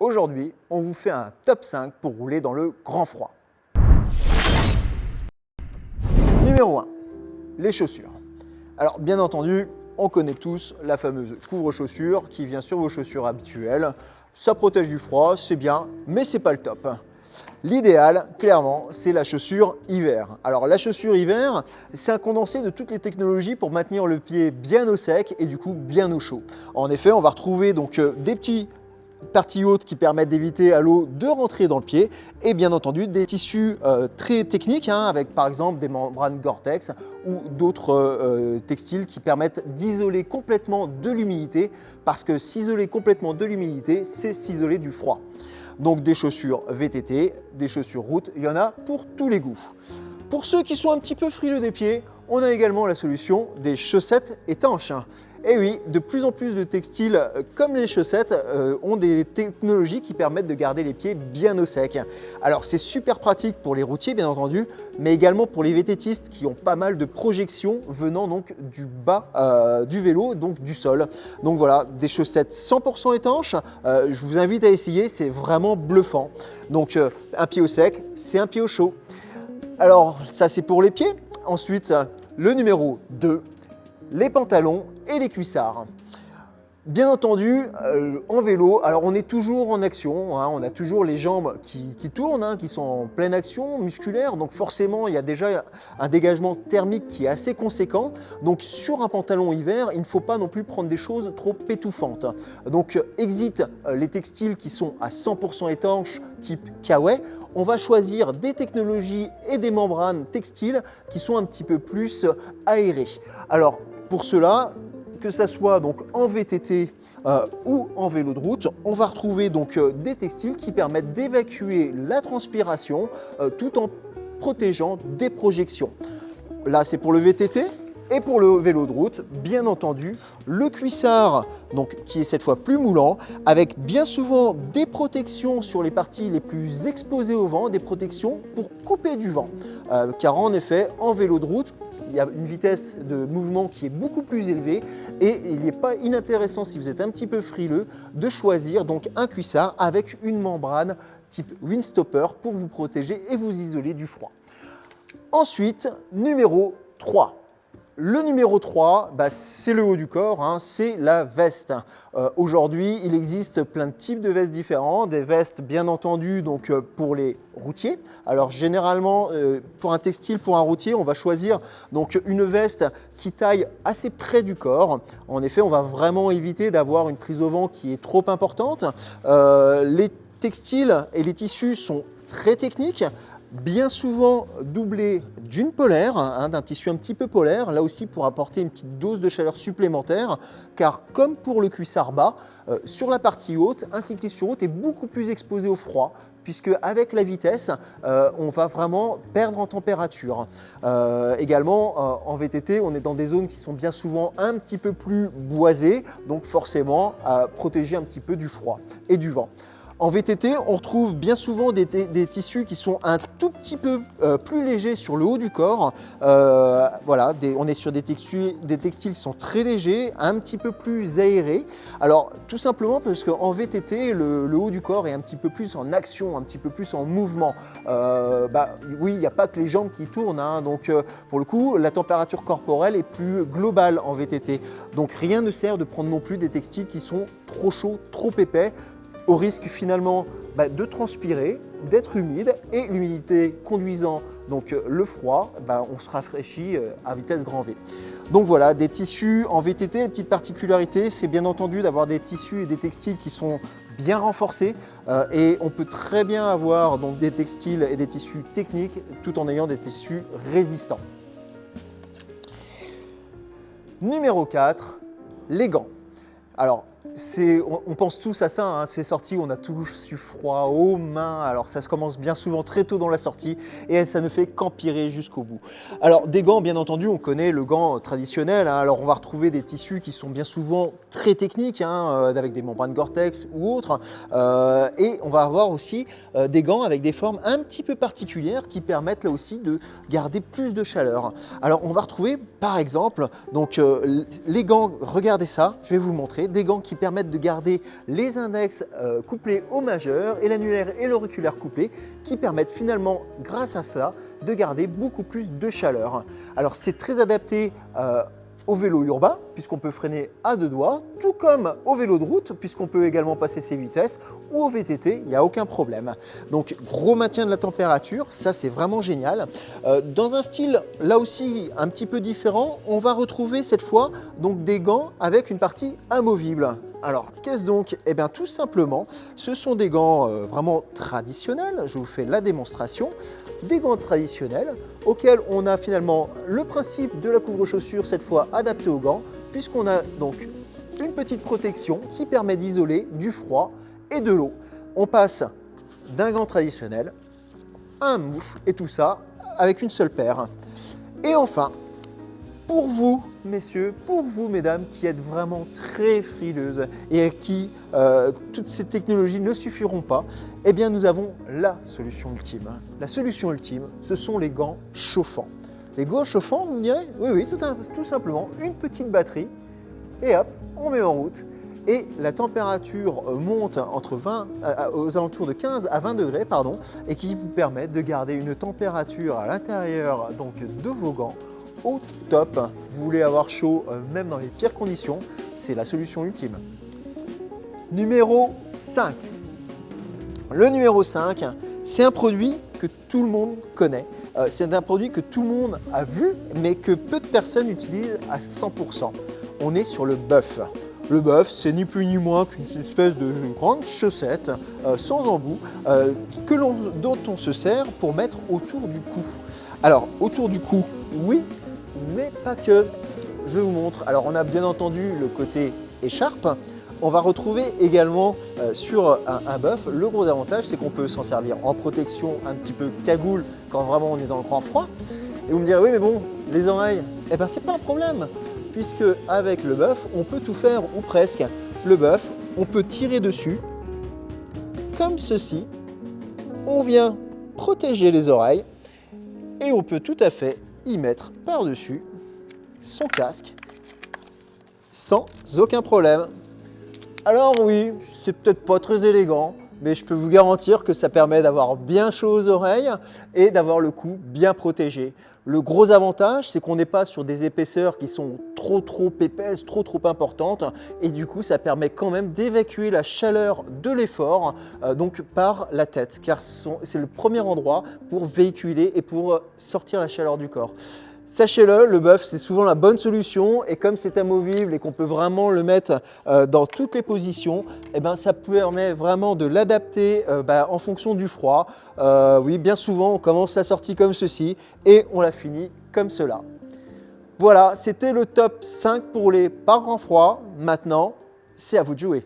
Aujourd'hui, on vous fait un top 5 pour rouler dans le grand froid. Numéro 1, les chaussures. Alors bien entendu, on connaît tous la fameuse couvre-chaussure qui vient sur vos chaussures habituelles. Ça protège du froid, c'est bien, mais c'est pas le top. L'idéal, clairement, c'est la chaussure hiver. Alors la chaussure hiver, c'est un condensé de toutes les technologies pour maintenir le pied bien au sec et du coup bien au chaud. En effet, on va retrouver donc des petits parties hautes qui permettent d'éviter à l'eau de rentrer dans le pied et bien entendu des tissus très techniques avec par exemple des membranes Gore-Tex ou d'autres textiles qui permettent d'isoler complètement de l'humidité parce que s'isoler complètement de l'humidité, c'est s'isoler du froid. Donc des chaussures VTT, des chaussures route, il y en a pour tous les goûts. Pour ceux qui sont un petit peu frileux des pieds, on a également la solution des chaussettes étanches. Et oui, de plus en plus de textiles comme les chaussettes ont des technologies qui permettent de garder les pieds bien au sec. Alors c'est super pratique pour les routiers bien entendu, mais également pour les VTTistes qui ont pas mal de projections venant donc du bas du vélo, donc du sol. Donc voilà, des chaussettes 100% étanches, je vous invite à essayer, c'est vraiment bluffant. Donc un pied au sec, c'est un pied au chaud. Alors ça c'est pour les pieds. Ensuite, le numéro 2, les pantalons et les cuissards. Bien entendu, en vélo, alors on est toujours en action, on a toujours les jambes qui tournent, qui sont en pleine action musculaire, donc forcément il y a déjà un dégagement thermique qui est assez conséquent. Donc sur un pantalon hiver, il ne faut pas non plus prendre des choses trop étouffantes. Donc exit les textiles qui sont à 100% étanches, type Kawaii. On va choisir des technologies et des membranes textiles qui sont un petit peu plus aérées. Alors pour cela, que ce soit donc en VTT ou en vélo de route, on va retrouver donc des textiles qui permettent d'évacuer la transpiration tout en protégeant des projections. Là, c'est pour le VTT. Et pour le vélo de route, bien entendu, le cuissard, donc, qui est cette fois plus moulant, avec bien souvent des protections sur les parties les plus exposées au vent, des protections pour couper du vent. Car en effet, en vélo de route, il y a une vitesse de mouvement qui est beaucoup plus élevée et il n'est pas inintéressant, si vous êtes un petit peu frileux, de choisir donc un cuissard avec une membrane type Windstopper pour vous protéger et vous isoler du froid. Ensuite, numéro 3. Le numéro 3, c'est le haut du corps, c'est la veste. Aujourd'hui, il existe plein de types de vestes différents, des vestes bien entendu donc, pour les routiers. Alors généralement, pour un textile, pour un routier, on va choisir donc, une veste qui taille assez près du corps. En effet, on va vraiment éviter d'avoir une prise au vent qui est trop importante. Les textiles et les tissus sont très techniques, bien souvent doublé d'une polaire, d'un tissu un petit peu polaire, là aussi pour apporter une petite dose de chaleur supplémentaire, car comme pour le cuissard bas, sur la partie haute, un cycliste sur route est beaucoup plus exposé au froid, puisque avec la vitesse, on va vraiment perdre en température. Également, en VTT, on est dans des zones qui sont bien souvent un petit peu plus boisées, donc forcément protéger un petit peu du froid et du vent. En VTT, on retrouve bien souvent des tissus qui sont un tout petit peu plus légers sur le haut du corps. Voilà, on est sur des textiles qui sont très légers, un petit peu plus aérés. Alors tout simplement parce qu'en VTT, le haut du corps est un petit peu plus en action, un petit peu plus en mouvement. Oui, il n'y a pas que les jambes qui tournent, donc pour le coup, la température corporelle est plus globale en VTT. Donc rien ne sert de prendre non plus des textiles qui sont trop chauds, trop épais, au risque finalement de transpirer, d'être humide et l'humidité conduisant donc le froid, on se rafraîchit à vitesse grand V. Donc voilà, des tissus en VTT, la petite particularité, c'est bien entendu d'avoir des tissus et des textiles qui sont bien renforcés et on peut très bien avoir donc, des textiles et des tissus techniques tout en ayant des tissus résistants. Numéro 4, les gants. Alors, on pense tous à ça, c'est sorti, on a tous eu froid aux mains, alors ça se commence bien souvent très tôt dans la sortie et ça ne fait qu'empirer jusqu'au bout. Alors des gants, bien entendu, on connaît le gant traditionnel, alors on va retrouver des tissus qui sont bien souvent très techniques, avec des membranes Gore-Tex ou autres, et on va avoir aussi des gants avec des formes un petit peu particulières qui permettent là aussi de garder plus de chaleur. Alors on va retrouver par exemple donc, les gants, regardez ça, je vais vous montrer, des gants qui qui permettent de garder les index couplés au majeur et l'annulaire et l'auriculaire couplés qui permettent finalement, grâce à cela, de garder beaucoup plus de chaleur. Alors c'est très adapté au vélo urbain, puisqu'on peut freiner à 2 doigts, tout comme au vélo de route, puisqu'on peut également passer ses vitesses, ou au VTT, il n'y a aucun problème. Donc gros maintien de la température, ça c'est vraiment génial. Dans un style là aussi un petit peu différent, on va retrouver cette fois donc des gants avec une partie amovible. Alors qu'est-ce donc? Eh bien tout simplement, ce sont des gants vraiment traditionnels, je vous fais la démonstration. Des gants traditionnels auxquels on a finalement le principe de la couvre-chaussure cette fois adapté aux gants, puisqu'on a donc une petite protection qui permet d'isoler du froid et de l'eau. On passe d'un gant traditionnel à un moufle et tout ça avec une seule paire. Et enfin, pour vous, messieurs, pour vous, mesdames, qui êtes vraiment très frileuses et à qui toutes ces technologies ne suffiront pas, eh bien, nous avons la solution ultime. La solution ultime, ce sont les gants chauffants. Les gants chauffants, vous me direz? Oui, tout simplement, une petite batterie et hop, on met en route. Et la température monte aux alentours de 15 à 20 degrés, et qui vous permet de garder une température à l'intérieur donc de vos gants au top. Vous voulez avoir chaud même dans les pires conditions, c'est la solution ultime. Numéro 5. Le numéro 5, c'est un produit que tout le monde connaît. C'est un produit que tout le monde a vu, mais que peu de personnes utilisent à 100%. On est sur le buff. Le buff, c'est ni plus ni moins qu'une espèce de grande chaussette sans embout dont on se sert pour mettre autour du cou. Alors, autour du cou, oui, mais pas que. Je vous montre. Alors, on a bien entendu le côté écharpe. On va retrouver également sur un buff, le gros avantage, c'est qu'on peut s'en servir en protection un petit peu cagoule quand vraiment on est dans le grand froid. Et vous me direz, oui, mais bon, les oreilles, eh ben, c'est pas un problème, puisque avec le buff, on peut tout faire, ou presque. Le buff, on peut tirer dessus, comme ceci. On vient protéger les oreilles et on peut tout à fait y mettre par-dessus son casque sans aucun problème. Alors oui, c'est peut-être pas très élégant, mais je peux vous garantir que ça permet d'avoir bien chaud aux oreilles et d'avoir le cou bien protégé. Le gros avantage, c'est qu'on n'est pas sur des épaisseurs qui sont trop épaisses, trop importantes, et du coup ça permet quand même d'évacuer la chaleur de l'effort donc par la tête, car c'est le premier endroit pour véhiculer et pour sortir la chaleur du corps. Sachez-le, le buff, c'est souvent la bonne solution, et comme c'est amovible et qu'on peut vraiment le mettre dans toutes les positions, eh ben, ça permet vraiment de l'adapter en fonction du froid. Oui, bien souvent, on commence la sortie comme ceci et on la finit comme cela. Voilà, c'était le top 5 pour les par grand froid. Maintenant, c'est à vous de jouer.